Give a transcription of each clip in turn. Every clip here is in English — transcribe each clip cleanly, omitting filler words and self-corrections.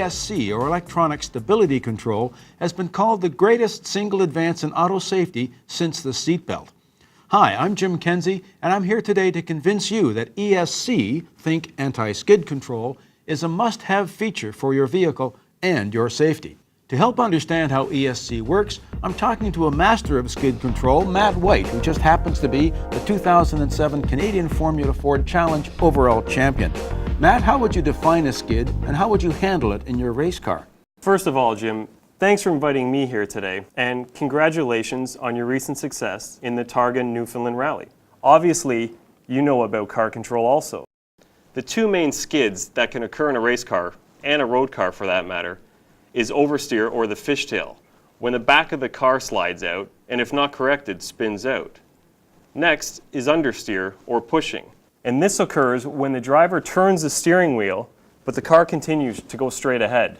ESC, or Electronic Stability Control, has been called the greatest single advance in auto safety since the seatbelt. Hi, I'm Jim Kenzie, and I'm here today to convince you that ESC, think anti-skid control, is a must-have feature for your vehicle and your safety. To help understand how ESC works, I'm talking to a master of skid control, Matt White, who just happens to be the 2007 Canadian Formula Ford Challenge overall champion. Matt, how would you define a skid, and how would you handle it in your race car? First of all, Jim, thanks for inviting me here today, and congratulations on your recent success in the Targa Newfoundland Rally. Obviously, you know about car control also. The two main skids that can occur in a race car, and a road car for that matter, is oversteer or the fishtail, when the back of the car slides out and if not corrected, spins out. Next is understeer or pushing, and this occurs when the driver turns the steering wheel but the car continues to go straight ahead.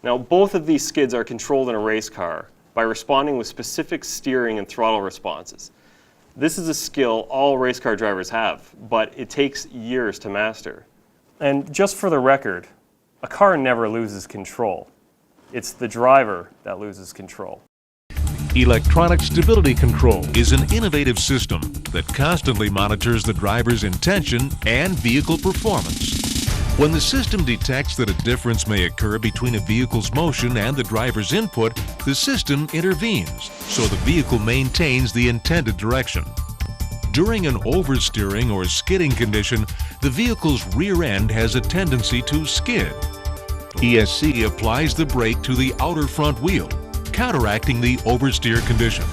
Now, both of these skids are controlled in a race car by responding with specific steering and throttle responses. This is a skill all race car drivers have, but it takes years to master. And just for the record, a car never loses control. It's the driver that loses control. Electronic Stability Control is an innovative system that constantly monitors the driver's intention and vehicle performance. When the system detects that a difference may occur between a vehicle's motion and the driver's input, the system intervenes so the vehicle maintains the intended direction. During an oversteering or skidding condition, the vehicle's rear end has a tendency to skid. ESC applies the brake to the outer front wheel, counteracting the oversteer condition.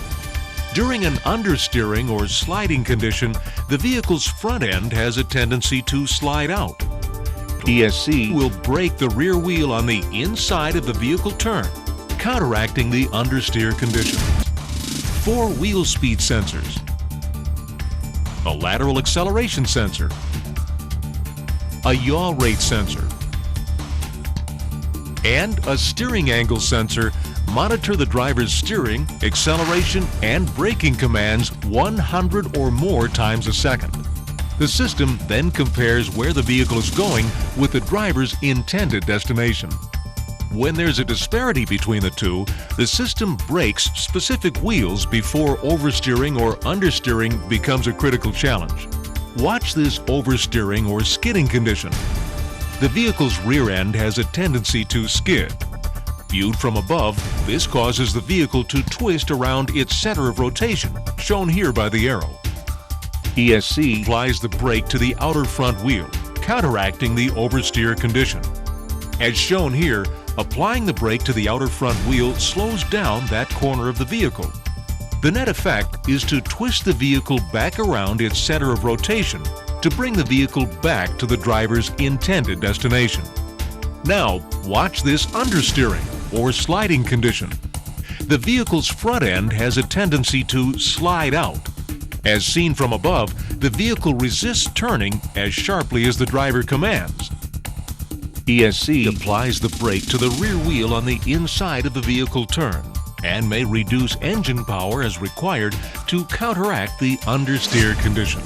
During an understeering or sliding condition, the vehicle's front end has a tendency to slide out. ESC will brake the rear wheel on the inside of the vehicle turn, counteracting the understeer condition. 4 wheel speed sensors, a lateral acceleration sensor, a yaw rate sensor, and a steering angle sensor monitor the driver's steering, acceleration, and braking commands 100 or more times a second. The system then compares where the vehicle is going with the driver's intended destination. When there's a disparity between the two, the system brakes specific wheels before oversteering or understeering becomes a critical challenge. Watch this oversteering or skidding condition. The vehicle's rear end has a tendency to skid. Viewed from above, this causes the vehicle to twist around its center of rotation, shown here by the arrow. ESC applies the brake to the outer front wheel, counteracting the oversteer condition. As shown here, applying the brake to the outer front wheel slows down that corner of the vehicle. The net effect is to twist the vehicle back around its center of rotation to bring the vehicle back to the driver's intended destination. Now, watch this understeering or sliding condition. The vehicle's front end has a tendency to slide out. As seen from above, the vehicle resists turning as sharply as the driver commands. ESC applies the brake to the rear wheel on the inside of the vehicle turn and may reduce engine power as required to counteract the understeer condition.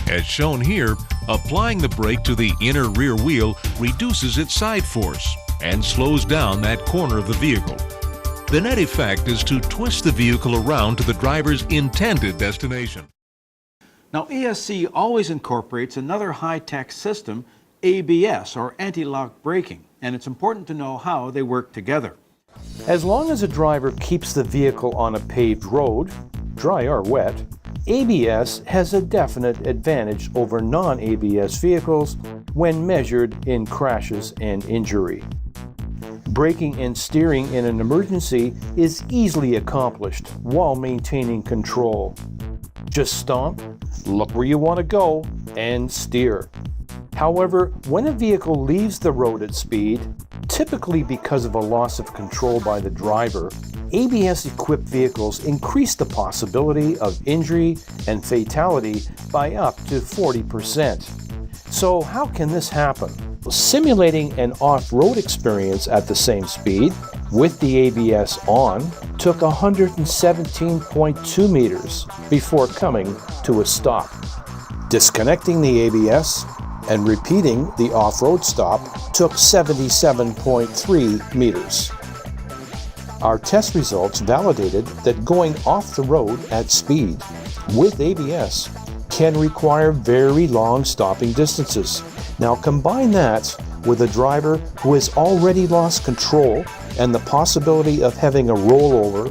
As shown here, applying the brake to the inner rear wheel reduces its side force and slows down that corner of the vehicle. The net effect is to twist the vehicle around to the driver's intended destination. Now, ESC always incorporates another high-tech system, ABS, or anti-lock braking, and it's important to know how they work together. As long as a driver keeps the vehicle on a paved road, dry or wet, ABS has a definite advantage over non-ABS vehicles when measured in crashes and injury. Braking and steering in an emergency is easily accomplished while maintaining control. Just stomp, look where you want to go, and steer. However, when a vehicle leaves the road at speed, typically because of a loss of control by the driver, ABS-equipped vehicles increase the possibility of injury and fatality by up to 40%. So how can this happen? Well, simulating an off-road experience at the same speed with the ABS on took 117.2 meters before coming to a stop. Disconnecting the ABS, and repeating the off-road stop took 77.3 meters. Our test results validated that going off the road at speed with ABS can require very long stopping distances. Now combine that with a driver who has already lost control and the possibility of having a rollover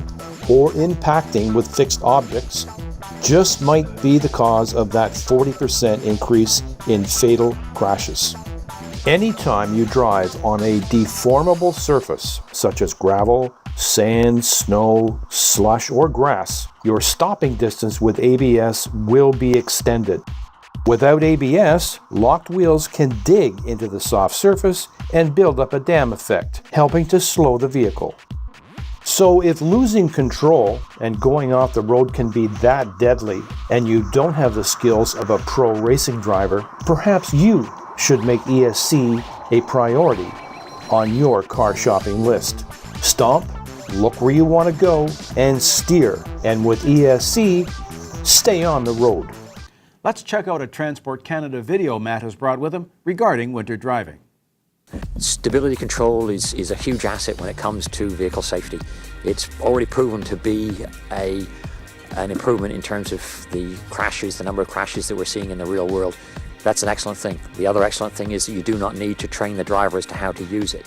or impacting with fixed objects just might be the cause of that 40% increase in fatal crashes. Anytime you drive on a deformable surface, such as gravel, sand, snow, slush, or grass, your stopping distance with ABS will be extended. Without ABS, locked wheels can dig into the soft surface and build up a dam effect, helping to slow the vehicle. So if losing control and going off the road can be that deadly, and you don't have the skills of a pro racing driver, perhaps you should make ESC a priority on your car shopping list. Stomp, look where you want to go, and steer. And with ESC, stay on the road. Let's check out a Transport Canada video Matt has brought with him regarding winter driving. Stability control is a huge asset when it comes to vehicle safety. It's already proven to be an improvement in terms of the crashes, the number of crashes that we're seeing in the real world. That's an excellent thing. The other excellent thing is that you do not need to train the driver as to how to use it.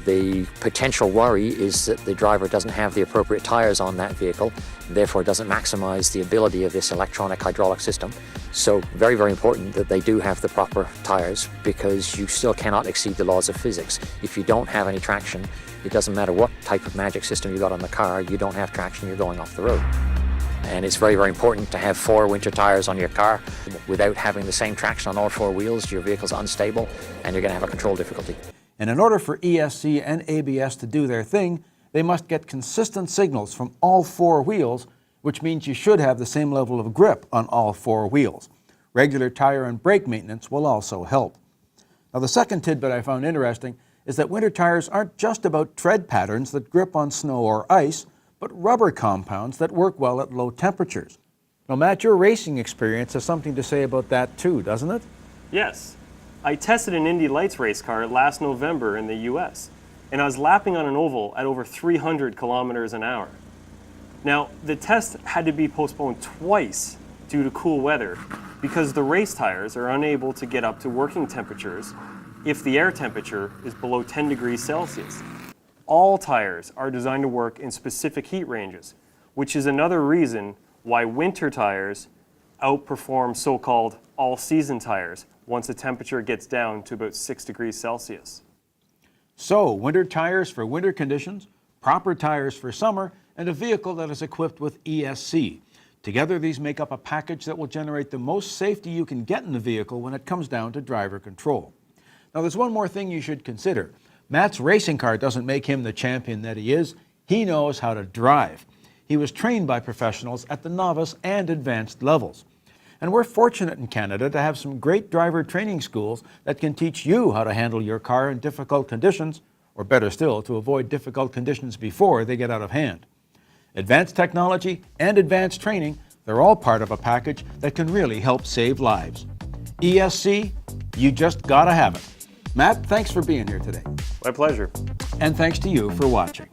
The potential worry is that the driver doesn't have the appropriate tires on that vehicle, therefore doesn't maximize the ability of this electronic hydraulic system. So very, very important that they do have the proper tires, because you still cannot exceed the laws of physics. If you don't have any traction, it doesn't matter what type of magic system you got on the car, you don't have traction, you're going off the road. And it's very, very important to have 4 winter tires on your car. Without having the same traction on all 4 wheels, your vehicle's unstable and you're going to have a control difficulty. And in order for ESC and ABS to do their thing, they must get consistent signals from all 4 wheels, which means you should have the same level of grip on all 4 wheels. Regular tire and brake maintenance will also help. Now, the second tidbit I found interesting is that winter tires aren't just about tread patterns that grip on snow or ice, but rubber compounds that work well at low temperatures. Now, Matt, your racing experience has something to say about that too, doesn't it? Yes. I tested an Indy Lights race car last November in the US, and I was lapping on an oval at over 300 kilometers an hour. Now, the test had to be postponed twice due to cool weather because the race tires are unable to get up to working temperatures if the air temperature is below 10 degrees Celsius. All tires are designed to work in specific heat ranges, which is another reason why winter tires outperform so-called all-season tires once the temperature gets down to about 6 degrees Celsius. So, winter tires for winter conditions, proper tires for summer, and a vehicle that is equipped with ESC. Together, these make up a package that will generate the most safety you can get in the vehicle when it comes down to driver control. Now, there's one more thing you should consider. Matt's racing car doesn't make him the champion that he is. He knows how to drive. He was trained by professionals at the novice and advanced levels. And we're fortunate in Canada to have some great driver training schools that can teach you how to handle your car in difficult conditions, or better still, to avoid difficult conditions before they get out of hand. Advanced technology and advanced training, they're all part of a package that can really help save lives. ESC, you just gotta have it. Matt, thanks for being here today. My pleasure. And thanks to you for watching.